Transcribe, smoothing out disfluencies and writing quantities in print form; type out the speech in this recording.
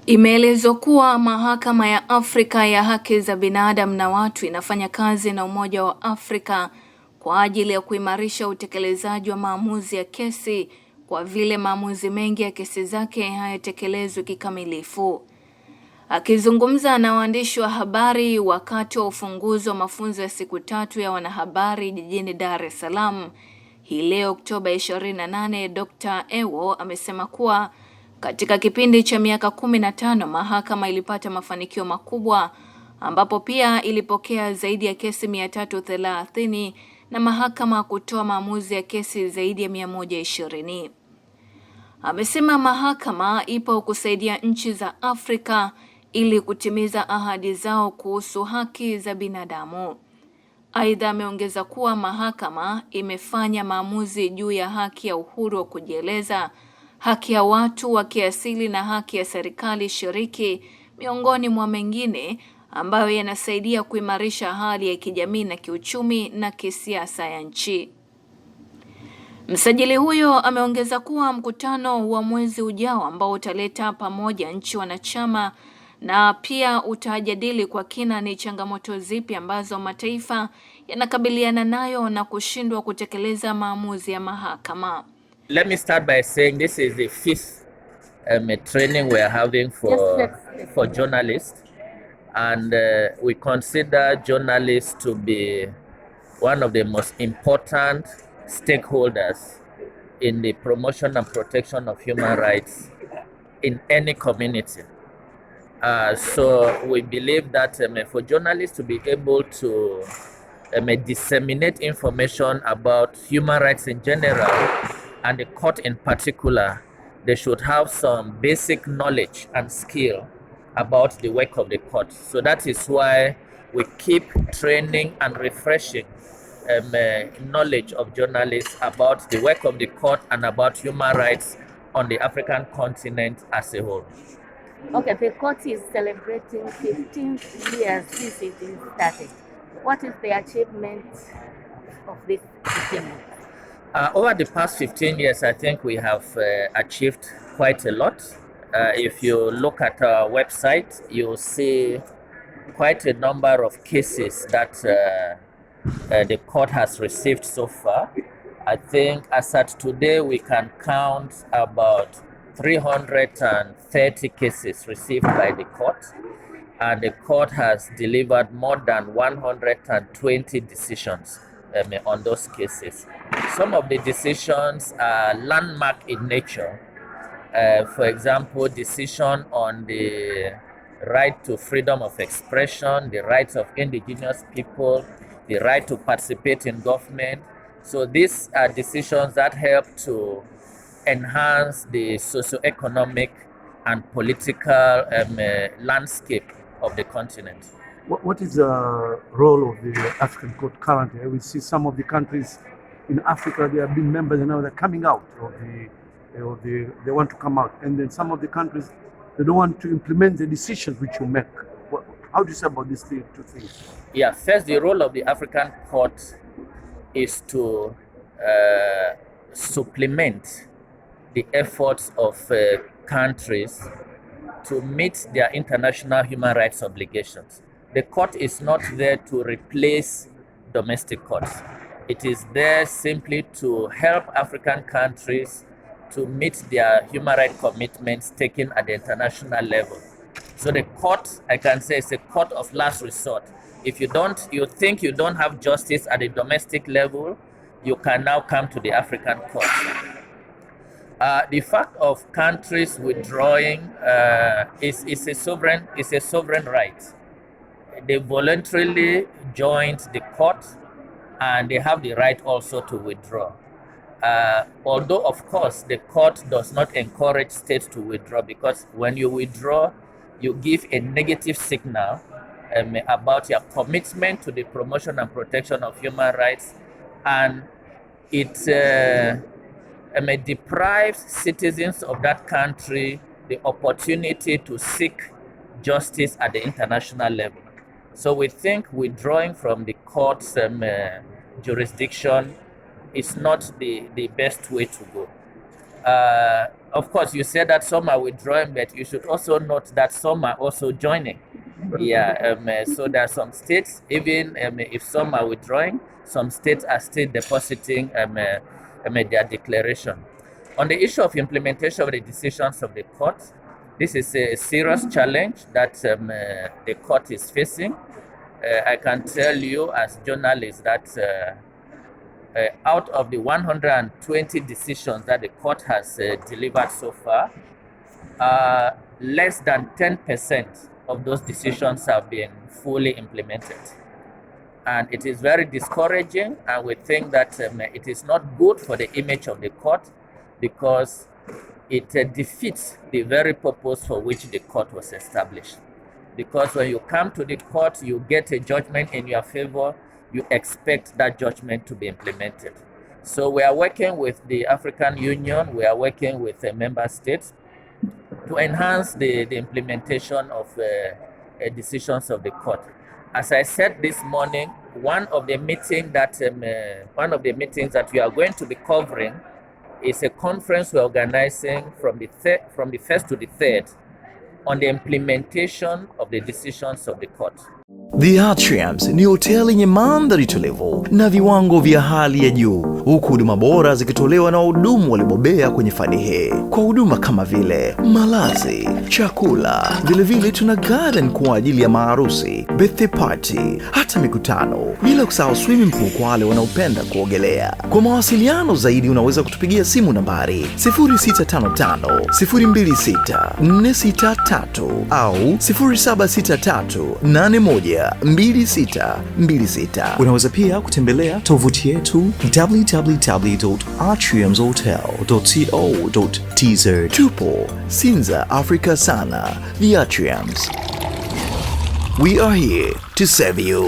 Imeelezwa kuwa Mahakama ya Afrika ya Haki za Binadamu na Watu inafanya kazi na Umoja wa Afrika kwa ajili ya kuimarisha utekelezaji wa maamuzi ya kesi kwa vile maamuzi mengi ya kesi zake hayatekelezwi kikamilifu. Akizungumza na waandishi wa habari wakati wa ufunguzi wa mafunzo ya siku 3 ya wanahabari jijini Dar es Salaam hii leo Oktoba 28, Dkt Ewo amesema kuwa katika kipindi cha miaka 15 mahakama ilipata mafanikio makubwa ambapo pia ilipokea zaidi ya kesi 330 na mahakama kutoa maamuzi ya kesi zaidi ya 120. Amesema mahakama ipo kusaidia nchi za Afrika ili kutimiza ahadi zao kuhusu haki za binadamu. Aidha, ameongeza kuwa mahakama imefanya maamuzi juu ya haki ya uhuru wa kujieleza, haki ya watu wa kiasili na haki ya serikali shiriki miongoni mwa mengine ambayo yanasaidia kuimarisha hali ya kijamii na kiuchumi na kisiasa ya nchi. Msajili huyo ameongeza kuwa mkutano wa mwezi ujao ambao utaleta pamoja nchi wanachama na pia utajadili kwa kina ni changamoto zipi ambazo mataifa yanakabiliana nayo na kushindwa kutekeleza maamuzi ya mahakama. Let me start by saying this is the fifth training we are having for journalists, and we consider journalists to be one of the most important stakeholders in the promotion and protection of human rights in any community. So we believe that for journalists to be able to disseminate information about human rights in general and the court in particular, they should have some basic knowledge and skill about the work of the court. So that is why we keep training and refreshing knowledge of journalists about the work of the court and about human rights on the African continent as a whole. Okay, the court is celebrating 15 years since it started. What is the achievement of this 15 years? Over the past 15 years, I think we have achieved quite a lot. If you look at our website, you'll see quite a number of cases that the court has received so far. I think as at today, we can count about 330 cases received by the court, and the court has delivered more than 120 decisions on those cases. Some of the decisions are landmark in nature. For example, decision on the right to freedom of expression, the rights of indigenous people, the right to participate in government. So these are decisions that help to enhance the socio-economic and political landscape of the continent. What is the role of the African court currently? We see some of the countries in Africa, they have been members and now they're coming out they want to come out. And then some of the countries, they don't want to implement the decisions which you make. How do you say about these two things? Yeah, first, the role of the African court is to supplement the efforts of countries to meet their international human rights obligations. The court is not there to replace domestic courts. It is there simply to help African countries to meet their human rights commitments taken at the international level. So the court, I can say, is a court of last resort. If you think you don't have justice at the domestic level, you can now come to the African court. The fact of countries withdrawing is a sovereign right. They voluntarily joined the court, and they have the right also to withdraw. Although, of course, the court does not encourage states to withdraw, because when you withdraw, you give a negative signal about your commitment to the promotion and protection of human rights, and it deprives citizens of that country the opportunity to seek justice at the international level. So we think withdrawing from the court's jurisdiction is not the best way to go. Of course, you said that some are withdrawing, but you should also note that some are also joining. Yeah, so there are some states, even if some are withdrawing, some states are still depositing their declaration. On the issue of implementation of the decisions of the court, this is a serious challenge that the court is facing. I can tell you as journalists that out of the 120 decisions that the court has delivered so far, less than 10% of those decisions have been fully implemented. And it is very discouraging, and we think that it is not good for the image of the court, because it defeats the very purpose for which the court was established. Because when you come to the court, you get a judgment in your favor, you expect that judgment to be implemented. So we are working with the African Union, we are working with the member states to enhance the implementation of decisions of the court. As I said this morning, one of the meetings that we are going to be covering is a conference we're organizing from the 1st to the 3rd on the implementation of the decisions of the court. The Atriums ni hoteli yenye mandhari tulivu na viwango vya hali ya juu, huku huduma bora zikitolewa na wahudumu waliobobea kwenye fani hii. Kwa huduma kama vile malazi, chakula, vilevile tuna garden kwa ajili ya maharusi, birthday party, hata mikutano, bila kusahau swimming pool kwa wale wanaopenda kuogelea. Kwa mawasiliano zaidi unaweza kutupigia simu nambari 0655 026 463 au 0763 812626. Unaweza pia kutembelea tovuti yetu www.atriumshotel.co.tz. Tupo Sinza, Afrika sana. The Atriums. We are here to serve you.